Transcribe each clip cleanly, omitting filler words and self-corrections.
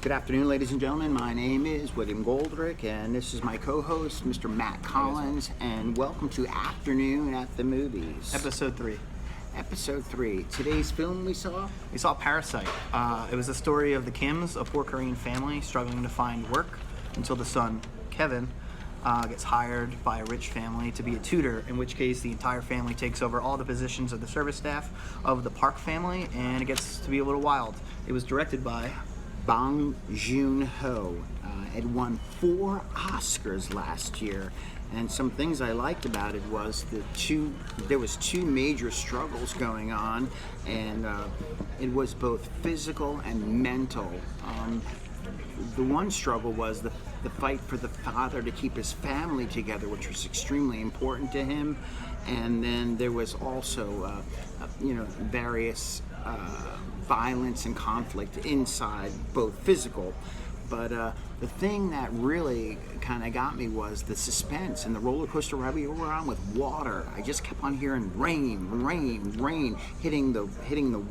Good afternoon, ladies and gentlemen. My name is William Goldrick, and this is my co-host, Mr. Matt Collins, and welcome to Afternoon at the Movies. Episode 3. Episode 3. Today's film we saw? We saw Parasite. It was the story of the Kims, a poor Korean family struggling to find work until the son, Kevin, gets hired by a rich family to be a tutor, in which case the entire family takes over all the positions of the service staff of the Park family, and it gets to be a little wild. It was directed by Boon Joon-Ho. It won 4 Oscars last year, and some things I liked about it was there was two major struggles going on, and it was both physical and mental. The one struggle was the fight for the father to keep his family together, which was extremely important to him, and then there was also various violence and conflict inside, both physical. But the thing that really kind of got me was the suspense and the roller coaster ride we were on with water. I just kept on hearing rain, rain, rain, hitting the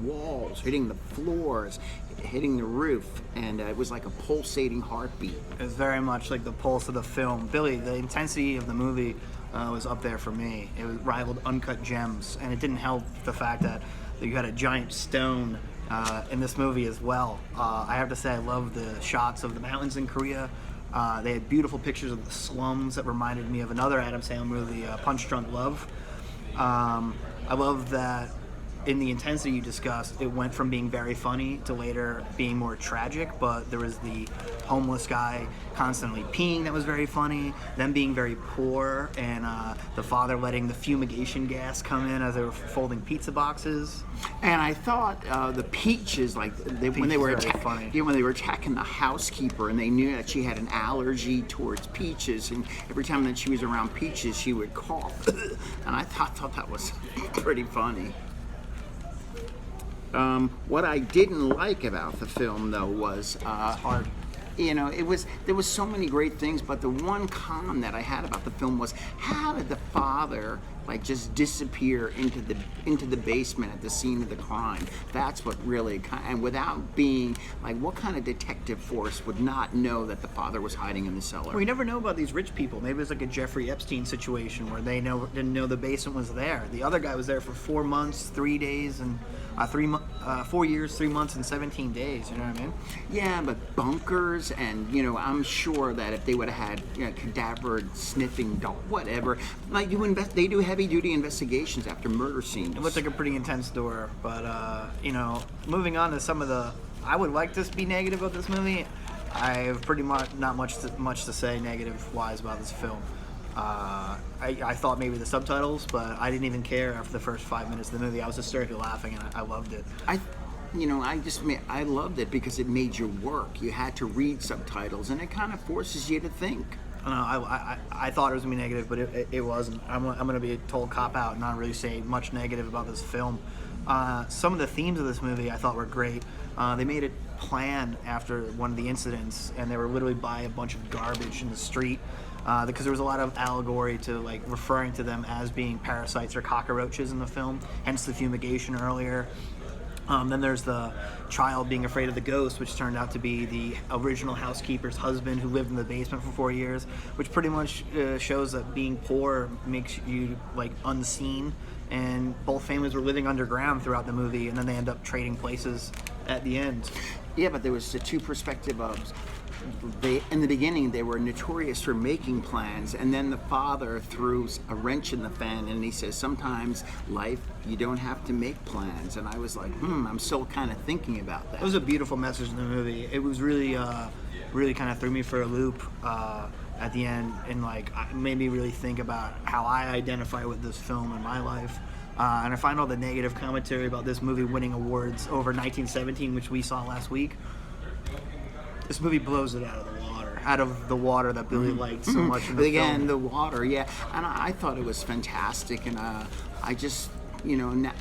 walls, hitting the floors, hitting the roof, and it was like a pulsating heartbeat. It was very much like the pulse of the film. Billy, the intensity of the movie was up there for me. It was rivaled Uncut Gems, and it didn't help the fact that you had a giant stone in this movie as well. I have to say I love the shots of the mountains in Korea. They had beautiful pictures of the slums that reminded me of another Adam Sandler movie, Punch Drunk Love. I love that in the intensity you discussed, it went from being very funny to later being more tragic, but there was the homeless guy constantly peeing that was very funny, them being very poor, and the father letting the fumigation gas come in as they were folding pizza boxes. And I thought the peaches, when they were attacking the housekeeper, and they knew that she had an allergy towards peaches, and every time that she was around peaches, she would cough. And I thought that was pretty funny. What I didn't like about the film, though, was hard. There was so many great things, but the one con that I had about the film was, how did the father just disappear into the basement at the scene of the crime? That's what really, and without being what kind of detective force would not know that the father was hiding in the cellar? Well, you never know about these rich people. Maybe it was like a Jeffrey Epstein situation where they didn't know the basement was there. The other guy was there for 4 months, 3 days, and 4 years, 3 months, and 17 days. You know what I mean? Yeah, but bunkers, and I'm sure that if they would have had cadaver sniffing dog, whatever, they do heavy-duty investigations after murder scenes. It looked like a pretty intense door, but moving on to some of the, I would like to be negative about this movie. I have pretty much not much to say negative-wise about this film. I thought maybe the subtitles, but I didn't even care after the first 5 minutes of the movie. I was hysterically laughing, and I loved it. I loved it because it made you work. You had to read subtitles, and it kind of forces you to think. I thought it was going to be negative, but it wasn't. I'm going to be a total cop-out and not really say much negative about this film. Some of the themes of this movie I thought were great. They made it plan after one of the incidents, and they were literally by a bunch of garbage in the street, because there was a lot of allegory to referring to them as being parasites or cockroaches in the film, hence the fumigation earlier. Then there's the child being afraid of the ghost, which turned out to be the original housekeeper's husband who lived in the basement for 4 years, which pretty much shows that being poor makes you unseen, and both families were living underground throughout the movie, and then they end up trading places at the end. Yeah, but there was the two perspectives of, in the beginning, they were notorious for making plans, and then the father threw a wrench in the fan, and he says, sometimes life, you don't have to make plans. And I was like, I'm still kind of thinking about that. It was a beautiful message in the movie. It was really kind of threw me for a loop at the end, and made me really think about how I identify with this film in my life. And I find all the negative commentary about this movie winning awards over 1917, which we saw last week. This movie blows it out of the water that Billy liked so much in the film. The water, yeah. And I thought it was fantastic, and I just,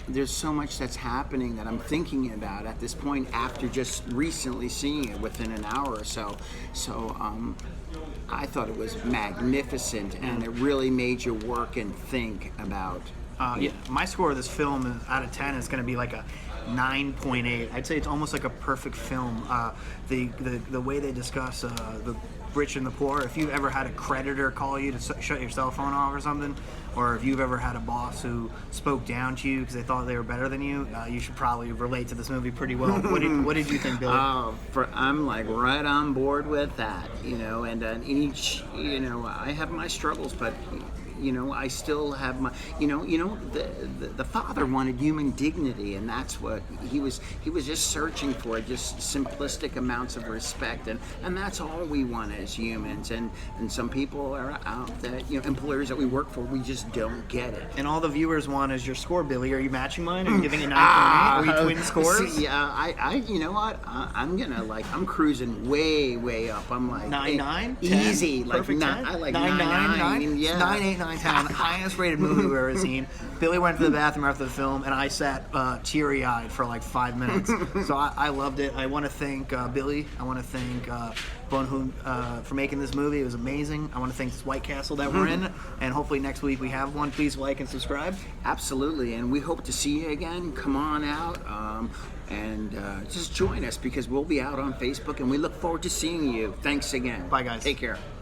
there's so much that's happening that I'm thinking about at this point after just recently seeing it within an hour or so. So I thought it was magnificent, and it really made you work and think about. My score of this film out of 10 is going to be like a 9.8. I'd say it's almost like a perfect film. The way they discuss the rich and the poor. If you've ever had a creditor call you to shut your cell phone off or something, or if you've ever had a boss who spoke down to you because they thought they were better than you, you should probably relate to this movie pretty well. What did you think, Billy? I'm like right on board with that, and each, I have my struggles, but I still have my, the father wanted human dignity, and that's what he was just searching for, just simplistic amounts of respect, and that's all we want as humans, and some people are out that, employers that we work for, we just don't get it. And all the viewers want is your score, Billy. Are you matching mine? Are you giving it 9.8? Are we twin scores? See, I you know what? I'm cruising way up. I'm like 9.9? easy, like Perfect 9. 10? I like 9.9. Yeah. 9.8, 9.10. Highest rated movie we've ever seen. Billy went to the bathroom after the film, and I sat teary-eyed for like 5 minutes. So I loved it. I want to thank Billy. I want to thank Boon Joon-Ho for making this movie. It was amazing. I want to thank this White Castle that we're in, and hopefully next week we have one. Please like and subscribe. Absolutely, and we hope to see you again. Come on out. And just join us, because we'll be out on Facebook, and we look forward to seeing you. Thanks again. Bye, guys. Take care.